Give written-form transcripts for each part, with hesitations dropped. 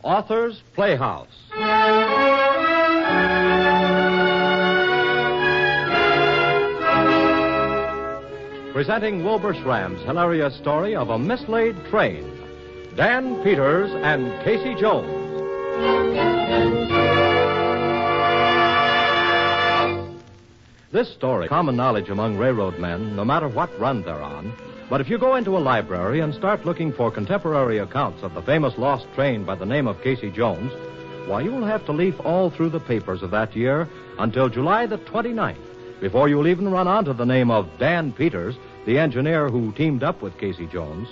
Author's Playhouse. Presenting Wilbur Schramm's hilarious story of a mislaid train. Dan Peters and Casey Jones. This story, common knowledge among railroad men, no matter what run they're on. But if you go into a library and start looking for contemporary accounts of the famous lost train by the name of Casey Jones, why, you will have to leaf all through the papers of that year until July the 29th before you'll even run onto the name of Dan Peters, the engineer who teamed up with Casey Jones.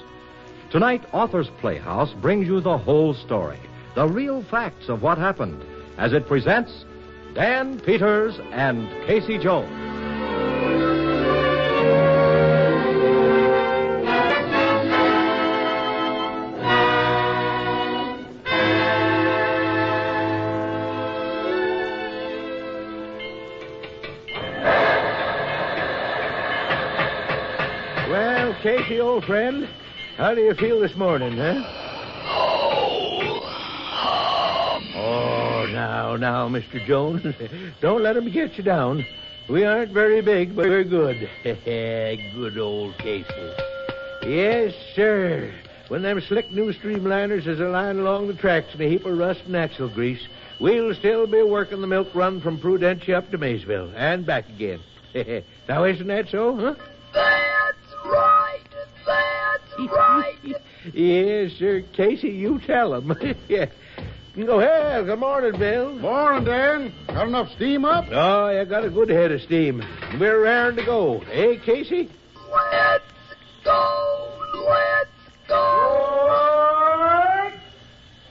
Tonight, Author's Playhouse brings you the whole story, the real facts of what happened, as it presents Dan Peters and Casey Jones. Well, Casey, old friend, how do you feel this morning, huh? Oh, now, Mr. Jones, don't let him get you down. We aren't very big, but we're good. Good old Casey. Yes, sir. When them slick new streamliners is a lying along the tracks in a heap of rust and axle grease, we'll still be working the milk run from Prudentia up to Maysville and back again. Now, isn't that so, huh? That's right. Yes, sir. Casey, you tell him. Yeah. Go ahead. Good morning, Bill. Morning, Dan. Got enough steam up? Oh, I got a good head of steam. We're raring to go. Hey, Casey? Let's go.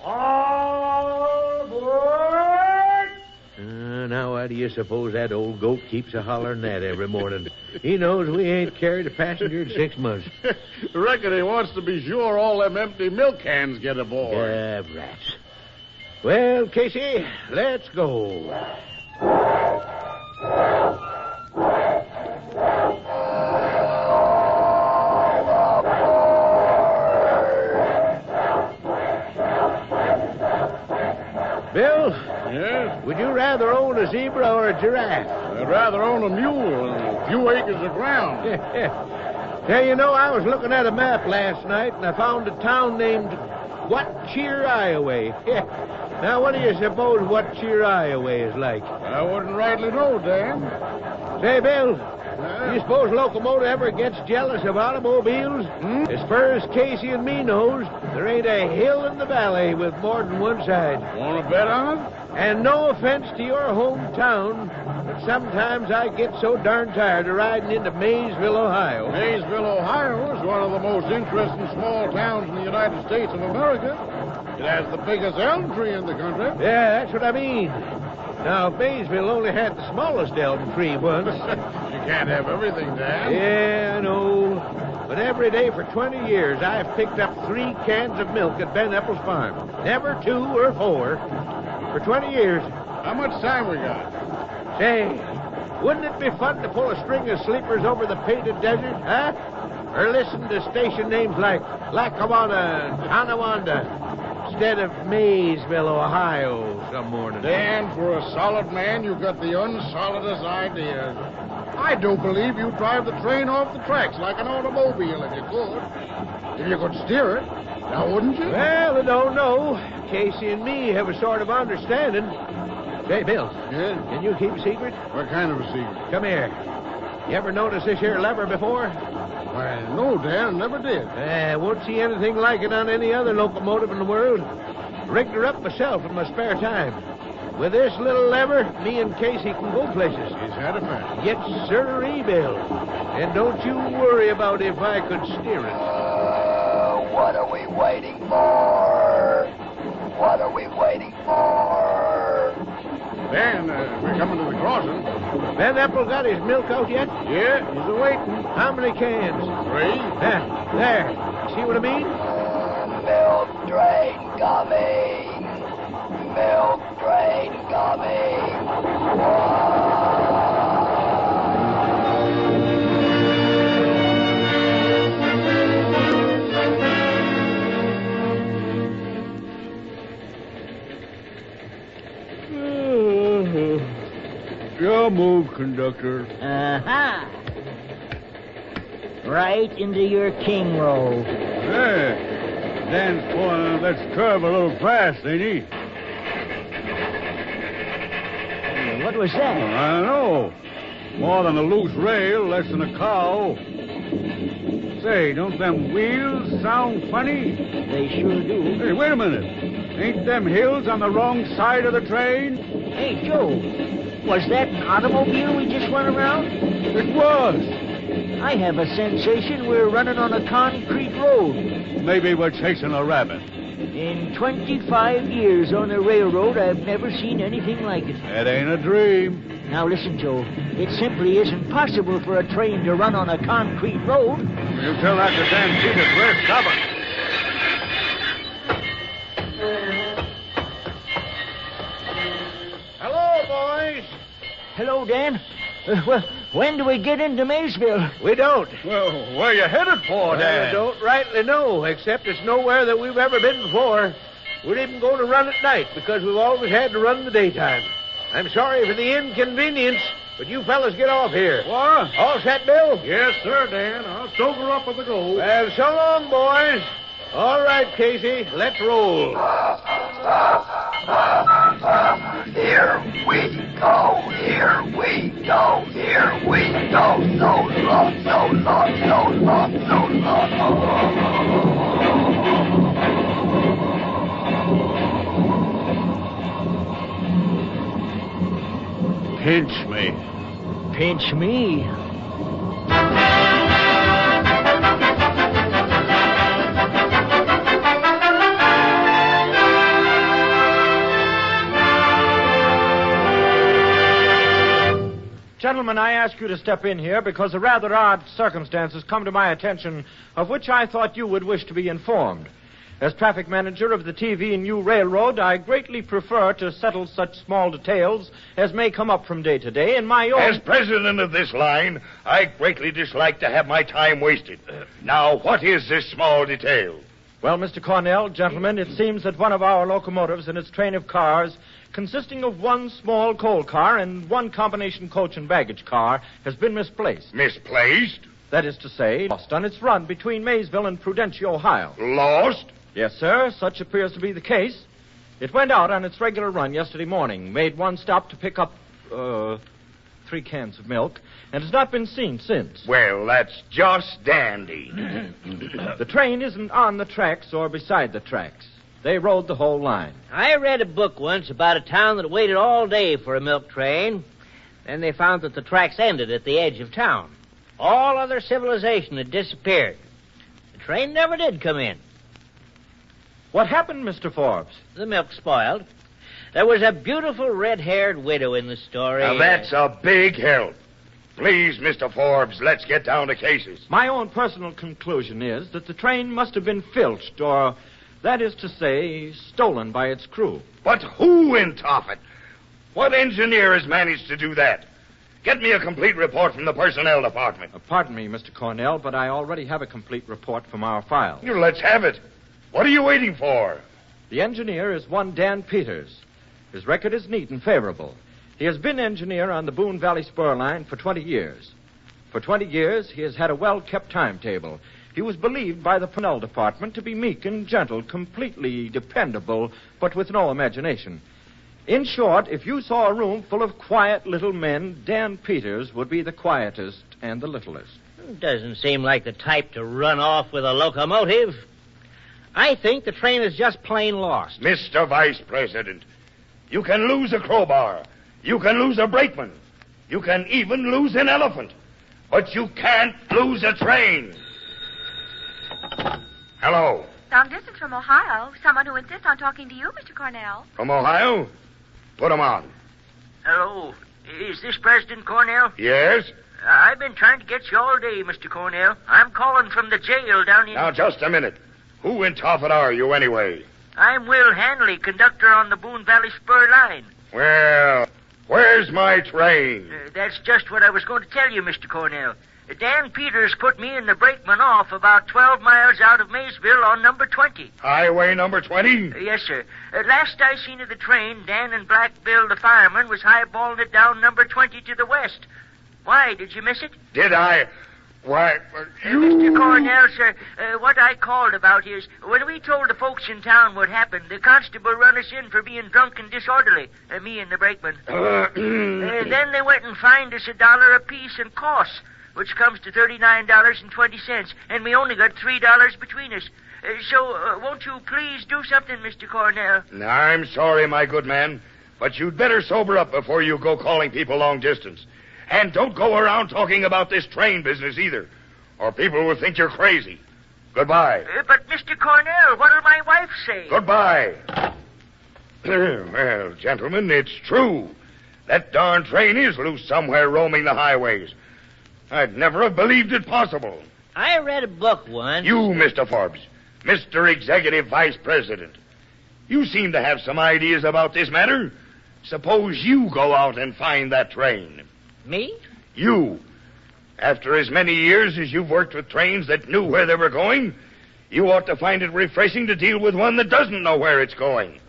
All aboard! Now, why do you suppose that old goat keeps a-hollering that every morning? He knows we ain't carried a passenger in 6 months. Reckon he wants to be sure all them empty milk cans get aboard. Rats. Well, Casey, let's go. Bill? Yes? Would you rather own a zebra or a giraffe? I'd rather own a mule and a few acres of ground. Hey, you know, I was looking at a map last night, and I found a town named What Cheer, Iowa. Now, what do you suppose What Cheer, Iowa is like? I wouldn't rightly know, Dan. Say, Bill, you suppose locomotive ever gets jealous of automobiles? As far as Casey and me knows, there ain't a hill in the valley with more than one side. Want to bet on it? And no offense to your hometown, but sometimes I get so darn tired of riding into Maysville, Ohio. Maysville, Ohio is one of the most interesting small towns in the United States of America. It has the biggest elm tree in the country. Yeah, that's what I mean. Now, if Maysville only had the smallest elm tree once. You can't have everything, Dan. Yeah, I know. But every day for 20 years, I've picked up 3 cans of milk at Ben Epples' farm. Never 2 or 4. For 20 years. How much time we got? Say, wouldn't it be fun to pull a string of sleepers over the painted desert, huh? Or listen to station names like Lackawanna and Tonawanda instead of Maysville, Ohio, some morning. Dan, for a solid man, you've got the unsolidest ideas. I do believe you'd drive the train off the tracks like an automobile if you could. If you could steer it. Now, wouldn't you? Well, I don't know. Casey and me have a sort of understanding. Say, Bill. Yeah? Can you keep a secret? What kind of a secret? Come here. You ever notice this here lever before? Why, no, Dan, never did. Won't see anything like it on any other locomotive in the world. Rigged her up myself in my spare time. With this little lever, me and Casey can go places. Is that a fact? Yes, sirree, Bill. And don't you worry about if I could steer it. What are we waiting for? What are we waiting for? Dan, we're coming to the crossing. Ben Apple got his milk out yet? Yeah, he's a-waiting. How many cans? 3. There. See what I mean? Milk train coming. Milk train coming. Your move, conductor. Uh-huh. Right into your king roll. Hey, Dan's pulling let's curve a little fast, ain't he? What was that? I don't know. More than a loose rail, less than a cow. Say, don't them wheels sound funny? They sure do. Hey, wait a minute. Ain't them hills on the wrong side of the train? Hey, Joe, was that an automobile we just went around? It was. I have a sensation we're running on a concrete road. Maybe we're chasing a rabbit. In 25 years on a railroad, I've never seen anything like it. That ain't a dream. Now listen, Joe. It simply isn't possible for a train to run on a concrete road. You tell that to Dan Peters. We're stopping. Hello, boys. Hello, Dan. Well, when do we get into Maysville? We don't. Well, where you headed for, Dan? I don't rightly know, except it's nowhere that we've ever been before. We're even going to run at night because we've always had to run in the daytime. I'm sorry for the inconvenience, but you fellas get off here. What? All set, Bill? Yes, sir, Dan. I'll sober up with the go. Well, so long, boys. All right, Casey, let's roll. Here we go, here we go, here we go. So long, so long, so long, so long. Pinch me. Pinch me. Gentlemen, I ask you to step in here because a rather odd circumstance has come to my attention of which I thought you would wish to be informed. As traffic manager of the TV&U Railroad, I greatly prefer to settle such small details as may come up from day to day in my own... As president of this line, I greatly dislike to have my time wasted. Now, what is this small detail? Well, Mr. Cornell, gentlemen, it seems that one of our locomotives and its train of cars, consisting of one small coal car and one combination coach and baggage car, has been misplaced. Misplaced? That is to say, lost on its run between Maysville and Prudentia, Ohio. Lost? Yes, sir. Such appears to be the case. It went out on its regular run yesterday morning, made one stop to pick up, 3 cans of milk, and has not been seen since. Well, that's just dandy. The train isn't on the tracks or beside the tracks. They rode the whole line. I read a book once about a town that waited all day for a milk train. Then they found that the tracks ended at the edge of town. All other civilization had disappeared. The train never did come in. What happened, Mr. Forbes? The milk spoiled. There was a beautiful red-haired widow in the story. Now, that's a big help. Please, Mr. Forbes, let's get down to cases. My own personal conclusion is that the train must have been filched, or, that is to say, stolen by its crew. But who in Tophet? What engineer has managed to do that? Get me a complete report from the personnel department. Pardon me, Mr. Cornell, but I already have a complete report from our files. Let's have it. What are you waiting for? The engineer is one Dan Peters. His record is neat and favorable. He has been engineer on the Boone Valley Spur line for 20 years. For 20 years, he has had a well-kept timetable. He was believed by the personnel department to be meek and gentle, completely dependable, but with no imagination. In short, if you saw a room full of quiet little men, Dan Peters would be the quietest and the littlest. Doesn't seem like the type to run off with a locomotive. I think the train is just plain lost. Mr. Vice President, you can lose a crowbar. You can lose a brakeman. You can even lose an elephant. But you can't lose a train. Hello. Long distance from Ohio. Someone who insists on talking to you, Mr. Cornell. From Ohio? Put 'em on. Hello. Is this President Cornell? Yes? I've been trying to get you all day, Mr. Cornell. I'm calling from the jail down in... Now, just a minute. Who in Tophet are you, anyway? I'm Will Hanley, conductor on the Boone Valley Spur line. Well, where's my train? That's just what I was going to tell you, Mr. Cornell. Dan Peters put me and the brakeman off about 12 miles out of Maysville on number 20. Highway number 20? Yes, sir. Last I seen of the train, Dan and Black Bill, the fireman, was highballing it down number 20 to the west. Why, did you miss it? Did I? Why, Mr. Cornell, sir, what I called about is, when we told the folks in town what happened, the constable run us in for being drunk and disorderly, me and the brakeman. Then they went and fined us $1 apiece in costs, which comes to $39.20, and we only got $3 between us. So, won't you please do something, Mr. Cornell? I'm sorry, my good man, but you'd better sober up before you go calling people long distance. And don't go around talking about this train business either, or people will think you're crazy. Goodbye. But, Mr. Cornell, what'll my wife say? Goodbye. Well, gentlemen, it's true. That darn train is loose somewhere roaming the highways. I'd never have believed it possible. I read a book once. You, Mr. Forbes, Mr. Executive Vice President, you seem to have some ideas about this matter. Suppose you go out and find that train. Me? You. After as many years as you've worked with trains that knew where they were going, you ought to find it refreshing to deal with one that doesn't know where it's going.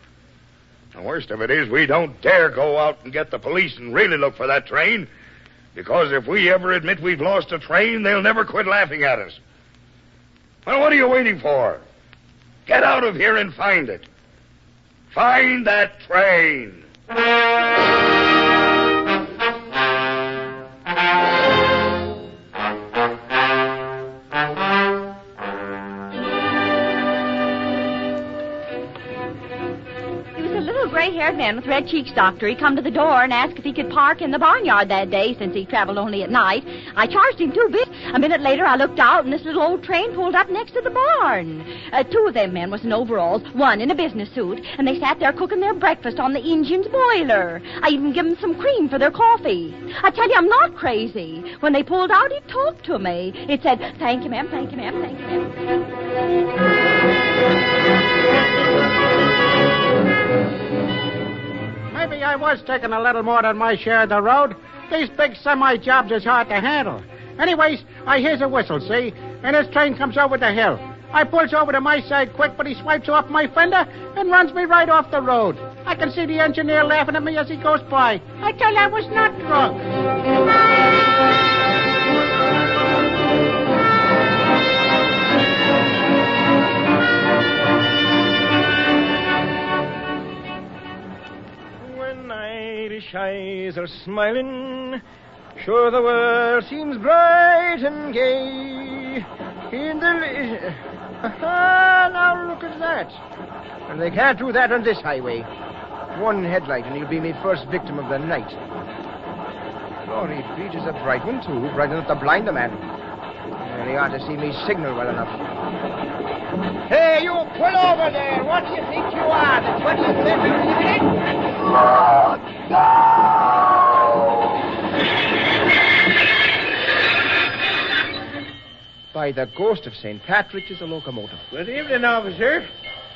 The worst of it is we don't dare go out and get the police and really look for that train, because if we ever admit we've lost a train, they'll never quit laughing at us. Well, what are you waiting for? Get out of here and find it. Find that train. Gray-haired man with red cheeks, doctor. He come to the door and asked if he could park in the barnyard that day since he traveled only at night. I charged him $2. A minute later, I looked out, and this little old train pulled up next to the barn. Two of them men was in overalls, one in a business suit, and they sat there cooking their breakfast on the engine's boiler. I even give them some cream for their coffee. I tell you, I'm not crazy. When they pulled out, it talked to me. It said, "Thank you, ma'am, thank you, ma'am, thank you, ma'am." Maybe I was taking a little more than my share of the road. These big semi-jobs is hard to handle. Anyways, I hears a whistle, see? And this train comes over the hill. I pulls over to my side quick, but he swipes off my fender and runs me right off the road. I can see the engineer laughing at me as he goes by. I tell you, I was not drunk. Irish eyes are smiling, sure the world seems bright and gay. In the... now look at that. And they can't do that on this highway. One headlight and he'll be my first victim of the night. Glory Beach is a bright one, too, bright enough to blind a man. And he ought to see me signal well enough. Hey, you pull over there. What do you think you are? The 20th century minute? By the ghost of St. Patrick, is a locomotive. Good evening, officer.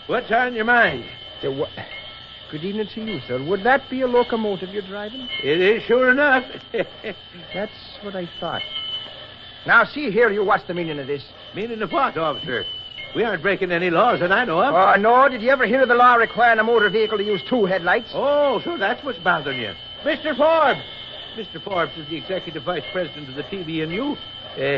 What's on your mind? Good evening to you, sir. Would that be a locomotive you're driving? It is, sure enough. That's what I thought. Now, see here, you, what's the meaning of this? Meaning of what, officer? We aren't breaking any laws that I know of. Oh, no. Did you ever hear of the law requiring a motor vehicle to use two headlights? Oh, so that's what's bothering you. Mr. Forbes! Mr. Forbes is the executive vice president of the TVNU.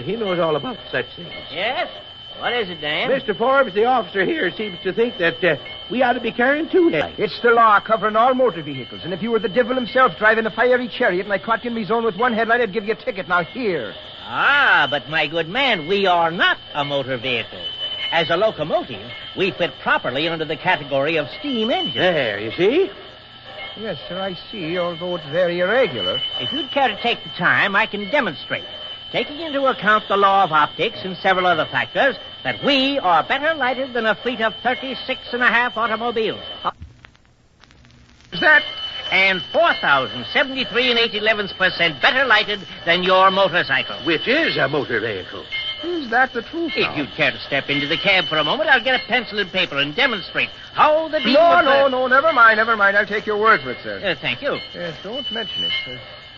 He knows all about such things. Yes? What is it, Dan? Mr. Forbes, the officer here, seems to think that we ought to be carrying two headlights. It's the law covering all motor vehicles. And if you were the devil himself driving a fiery chariot and I caught you in me zone with one headlight, I'd give you a ticket. Now, here. Ah, but my good man, we are not a motor vehicle. As a locomotive, we fit properly under the category of steam engine. There, you see? Yes, sir, I see, although it's very irregular. If you'd care to take the time, I can demonstrate, taking into account the law of optics and several other factors, that we are better lighted than a fleet of 36.5 automobiles. Is that? And 4,073 8/11% better lighted than your motorcycle. Which is a motor vehicle. Is that the truth? If you'd care to step into the cab for a moment, I'll get a pencil and paper and demonstrate how the deal No, never mind. I'll take your word for it, sir. Thank you. Yes, don't mention it.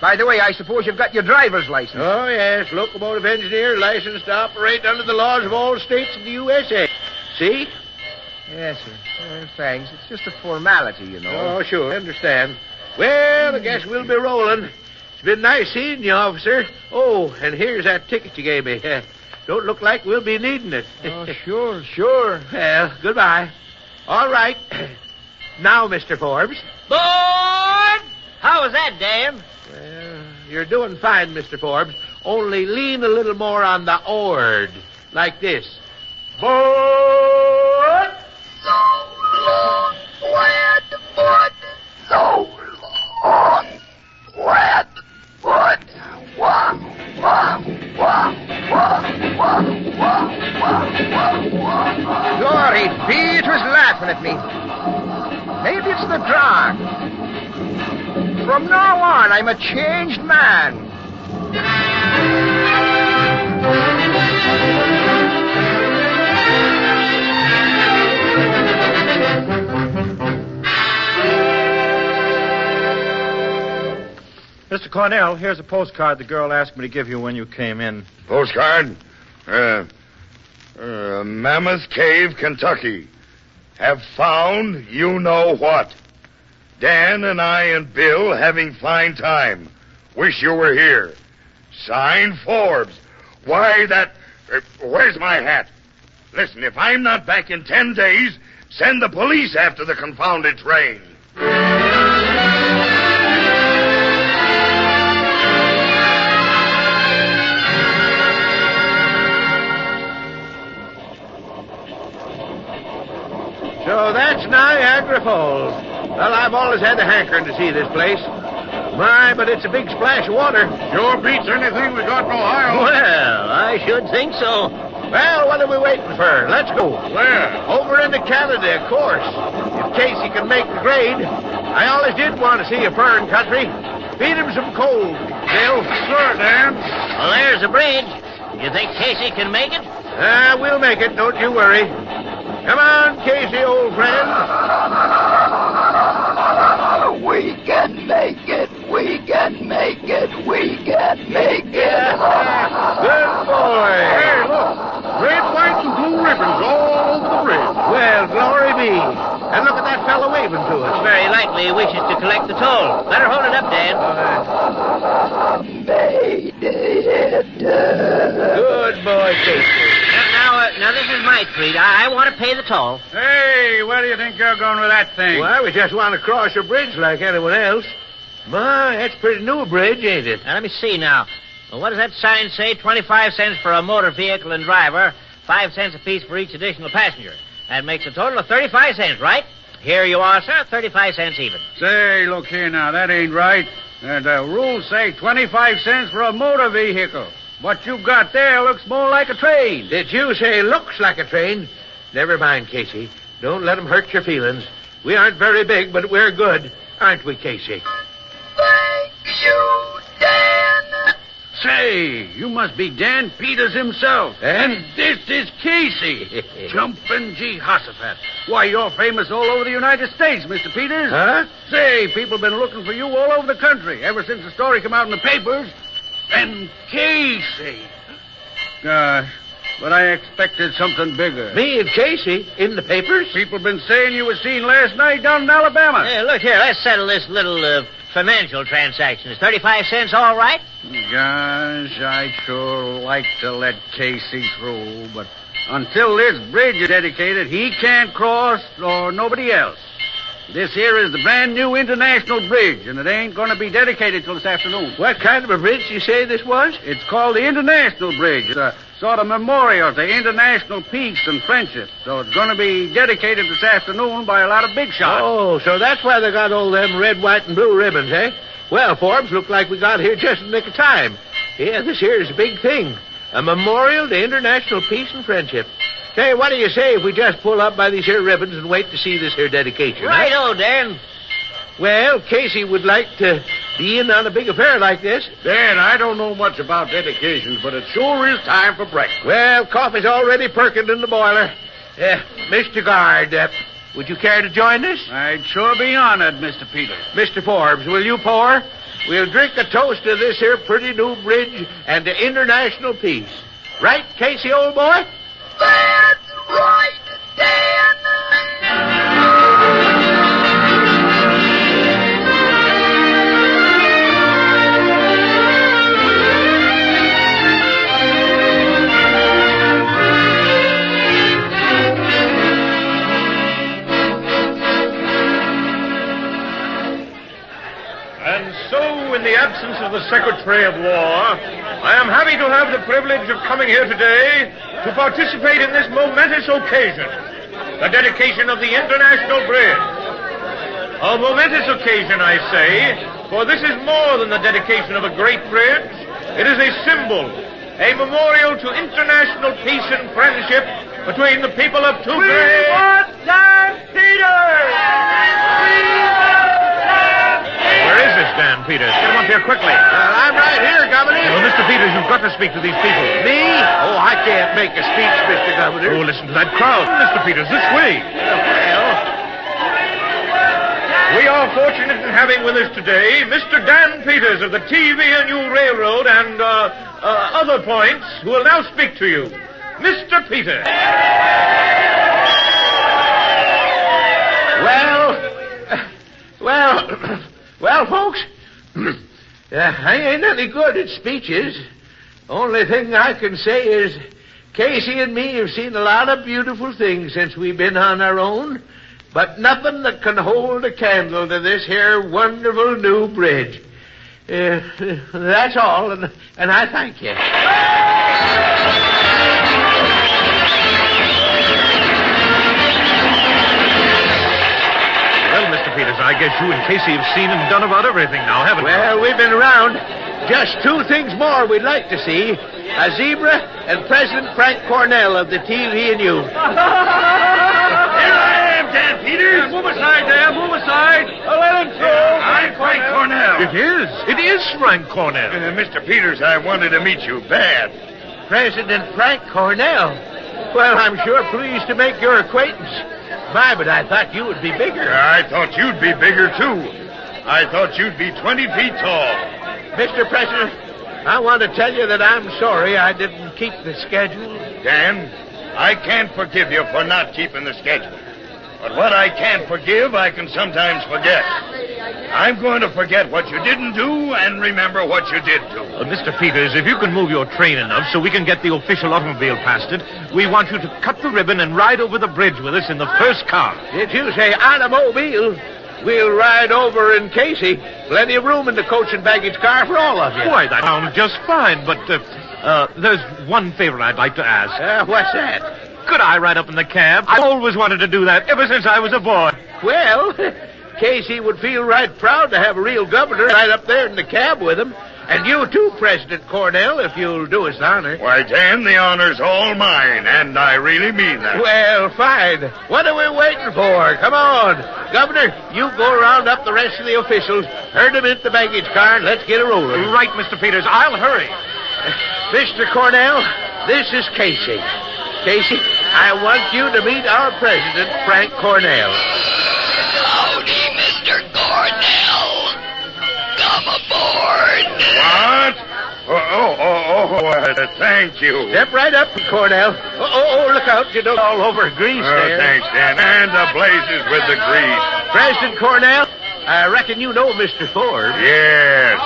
By the way, I suppose you've got your driver's license. Oh, yes, locomotive engineer licensed to operate under the laws of all states of the USA. See? Yes, sir. Thanks. It's just a formality, you know. Oh, sure, I understand. Well, I guess we'll be rolling. It's been nice seeing you, officer. Oh, and here's that ticket you gave me. Don't look like we'll be needing it. Oh, sure. Well, goodbye. All right. Now, Mr. Forbes. Board! How was that, Dan? Well, you're doing fine, Mr. Forbes. Only lean a little more on the oard. Like this. Board! So long, Flatfoot. So long, Flatfoot. Wah, wah, wah, wah, wah, wah, wah, wah. Glory be, it was laughing at me. Maybe it's the drug. From now on, I'm a changed man. Mr. Cornell, here's a postcard the girl asked me to give you when you came in. Postcard? Mammoth Cave, Kentucky. Have found you know what. Dan and I and Bill having fine time. Wish you were here. Signed, Forbes. Why, that... where's my hat? Listen, if I'm not back in 10 days, send the police after the confounded train. So that's Niagara Falls. Well, I've always had the hankering to see this place. My, but it's a big splash of water. Sure beats anything we got in Ohio. Well, I should think so. Well, what are we waiting for? Let's go. Where? Over into Canada, of course. If Casey can make the grade. I always did want to see a foreign country. Feed him some coal, Bill. Sure, Dan. Well, there's the bridge. You think Casey can make it? We'll make it, don't you worry. Come on, Casey, old friend. We can make it. We can make it. We can make it. Good boy. Hey, look. Red, white, and blue ribbons all over the bridge. Well, glory be. And look at that fellow waving to us. Very likely he wishes to collect the toll. Better hold it up, Dan. Made it. Good boy, Casey. Now, this is my treat. I want to pay the toll. Hey, where do you think you're going with that thing? Well, we just want to cross a bridge like anyone else. My, that's a pretty new bridge, ain't it? Now, let me see now. Well, what does that sign say? 25 cents for a motor vehicle and driver, 5 cents apiece for each additional passenger. That makes a total of 35 cents, right? Here you are, sir, 35 cents even. Say, look here now, that ain't right. The rules say 25 cents for a motor vehicle. What you've got there looks more like a train. Did you say looks like a train? Never mind, Casey. Don't let 'em hurt your feelings. We aren't very big, but we're good. Aren't we, Casey? Thank you, Dan. Say, you must be Dan Peters himself. And this is Casey. Jumpin' Jehoshaphat. Why, you're famous all over the United States, Mr. Peters. Huh? Say, people been looking for you all over the country ever since the story came out in the papers. And Casey. Gosh, but I expected something bigger. Me and Casey in the papers? People been saying you were seen last night down in Alabama. Hey, look here. Let's settle this little financial transaction. Is 35 cents all right? Gosh, I'd sure like to let Casey through, but until this bridge is dedicated, he can't cross or nobody else. This here is the brand new international bridge, and it ain't going to be dedicated till this afternoon. What kind of a bridge you say this was? It's called the International Bridge. It's a sort of memorial to international peace and friendship. So it's going to be dedicated this afternoon by a lot of big shots. Oh, so that's why they got all them red, white, and blue ribbons, eh? Well, Forbes, look like we got here just in the nick of time. Yeah, this here is a big thing. A memorial to international peace and friendship. Hey, what do you say if we just pull up by these here ribbons and wait to see this here dedication? Right-o, Dan. Well, Casey would like to be in on a big affair like this. Dan, I don't know much about dedications, but it sure is time for breakfast. Well, coffee's already perking in the boiler. Mr. Guard, would you care to join us? I'd sure be honored, Mr. Peters. Mr. Forbes, will you pour? we'll drink a toast to this here pretty new bridge and to international peace. Right, Casey, old boy? That's right, Dan. In the absence of the Secretary of War, I am happy to have the privilege of coming here today to participate in this momentous occasion, the dedication of the International Bridge. A momentous occasion, I say, for this is more than the dedication of a great bridge. It is a symbol, a memorial to international peace and friendship between the people of two great... We want Dan Peters! Where is this Dan Peters? Get him up here quickly. I'm right here, Governor. Oh, Mr. Peters, you've got to speak to these people. Me? Oh, I can't make a speech, Mr. Governor. Oh, listen to that crowd. Mr. Peters, this way. Well, we are fortunate in having with us today Mr. Dan Peters of the TV&U Railroad and other points who will now speak to you. Mr. Peters. Well, folks, I ain't any good at speeches. Only thing I can say is Casey and me have seen a lot of beautiful things since we've been on our own, but nothing that can hold a candle to this here wonderful new bridge. That's all, and I thank you. Well, Mr. Peters, I guess you and Casey have seen and done about everything now, haven't you? Well, we've been around. Just two things more we'd like to see. A zebra and President Frank Cornell of the TV&U. Here I am, Dan Peters. Move aside, Dan. Move aside. Let him through. I'm Frank Cornell. It is Frank Cornell. Mr. Peters, I wanted to meet you bad. President Frank Cornell? Well, I'm sure pleased to make your acquaintance. My, but I thought you would be bigger. I thought you'd be bigger, too. I thought you'd be 20 feet tall. Mr. President, I want to tell you that I'm sorry I didn't keep the schedule. Dan, I can't forgive you for not keeping the schedule. But what I can't forgive, I can sometimes forget. I'm going to forget what you didn't do and remember what you did do. Mr. Peters, if you can move your train enough so we can get the official automobile past it, we want you to cut the ribbon and ride over the bridge with us in the first car. Did you say automobile? We'll ride over in Casey. Plenty of room in the coach and baggage car for all of you. Why, that sounds just fine, but there's one favor I'd like to ask. What's that? Could I ride up in the cab? I've always wanted to do that ever since I was a boy. Well, Casey would feel right proud to have a real governor right up there in the cab with him. And you too, President Cornell, if you'll do us the honor. Why, Dan, the honor's all mine, and I really mean that. Well, fine. What are we waiting for? Come on. Governor, you go round up the rest of the officials, herd them into the baggage car, and let's get a rolling. Right, Mr. Peters. I'll hurry. Mr. Cornell, this is Casey. Casey, I want you to meet our president, Frank Cornell. Howdy, Mr. Cornell. Come aboard. What? Thank you. Step right up, Cornell. Look out. You don't all over grease there. Thanks, Dan. And the blazes with the grease. President Cornell, I reckon you know Mr. Forbes. Yes.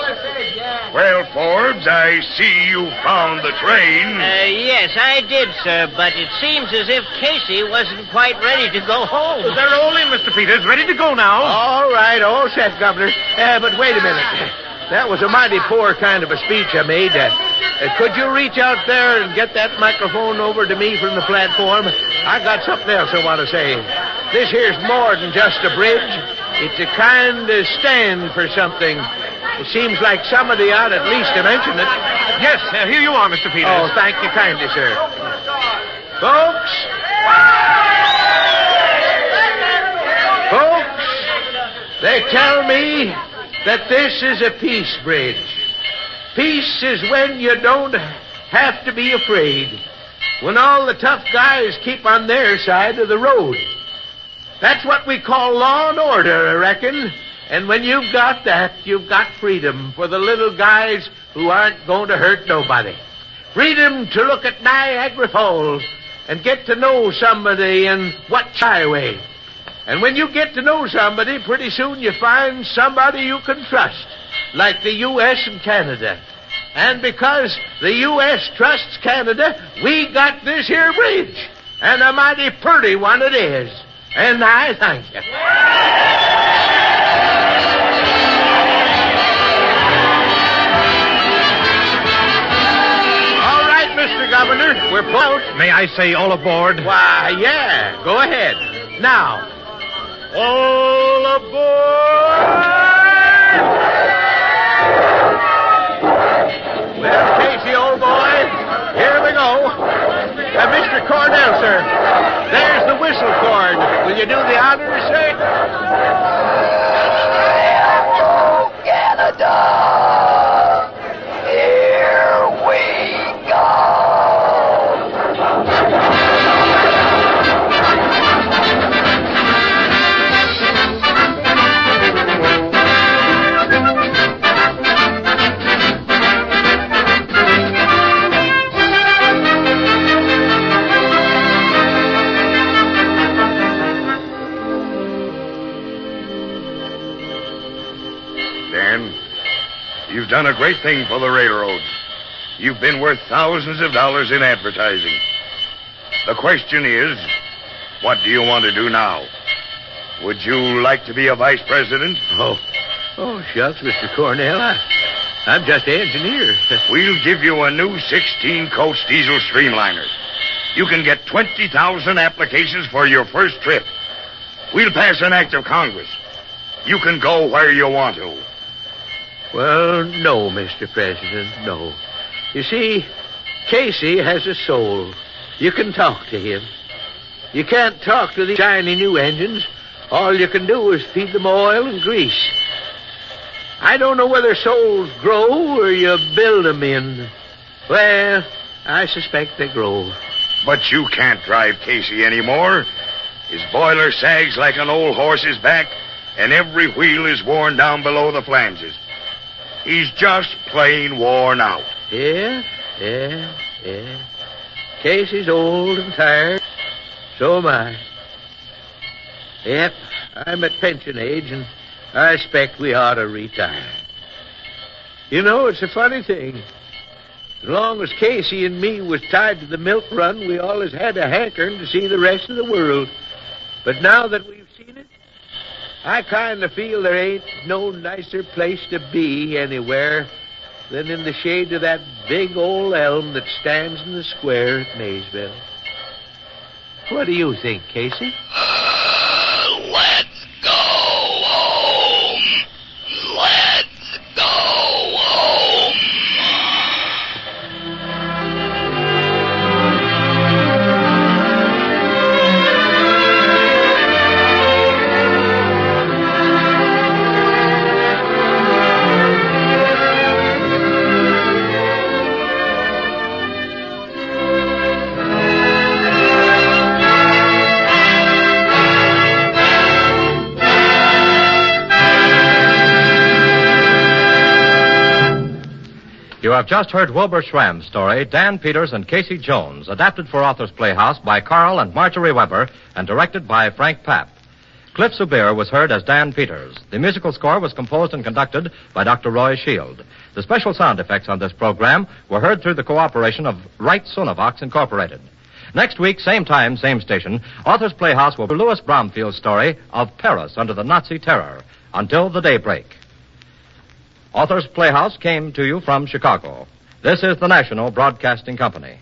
Well, Forbes, I see you found the train. Yes, I did, sir, but it seems as if Casey wasn't quite ready to go home. They're all in, Mr. Peters. Ready to go now. All right, all set, Governor. But wait a minute. That was a mighty poor kind of a speech I made. Could you reach out there and get that microphone over to me from the platform? I got something else I want to say. This here's more than just a bridge. It's a kind of stand for something. It seems like somebody ought at least to mention it. Yes, here you are, Mr. Peters. Oh, thank you kindly, sir. Folks, they tell me that this is a peace bridge. Peace is when you don't have to be afraid. When all the tough guys keep on their side of the road. That's what we call law and order, I reckon. And when you've got that, you've got freedom for the little guys who aren't going to hurt nobody. Freedom to look at Niagara Falls and get to know somebody in Watch Highway. And when you get to know somebody, pretty soon you find somebody you can trust, like the U.S. and Canada. And because the U.S. trusts Canada, we got this here bridge. And a mighty pretty one it is. And I thank you. All right, Mr. Governor, we're out. May I say all aboard? Why, yeah. Go ahead. Now, all aboard! Well, Casey, old boy, here we go. Mr. Cornell, sir, there's the whistle cord. Will you do the honors, sir? Canada! Here we go! You've done a great thing for the railroad. You've been worth thousands of dollars in advertising. The question is, what do you want to do now? Would you like to be a vice president? Oh, shucks, Mr. Cornell. I'm just an engineer. We'll give you a new 16-coach diesel streamliner. You can get 20,000 applications for your first trip. We'll pass an act of Congress. You can go where you want to. Well, no, Mr. President, no. You see, Casey has a soul. You can talk to him. You can't talk to the shiny new engines. All you can do is feed them oil and grease. I don't know whether souls grow or you build them in. Well, I suspect they grow. But you can't drive Casey anymore. His boiler sags like an old horse's back, and every wheel is worn down below the flanges. He's just plain worn out. Yeah. Casey's old and tired. So am I. Yep, I'm at pension age, and I expect we ought to retire. You know, it's a funny thing. As long as Casey and me was tied to the milk run, we always had a hankering to see the rest of the world. But now that we've seen it, I kind of feel there ain't no nicer place to be anywhere than in the shade of that big old elm that stands in the square at Maysville. What do you think, Casey? Let's go home. Let's go home. You have just heard Wilbur Schramm's story, Dan Peters and Casey Jones, adapted for Authors Playhouse by Carl and Marjorie Weber and directed by Frank Papp. Cliff Subir was heard as Dan Peters. The musical score was composed and conducted by Dr. Roy Shield. The special sound effects on this program were heard through the cooperation of Wright Sonovox Incorporated. Next week, same time, same station, Authors Playhouse will be Louis Bromfield's story of Paris under the Nazi terror, Until the Daybreak. Authors Playhouse came to you from Chicago. This is the National Broadcasting Company.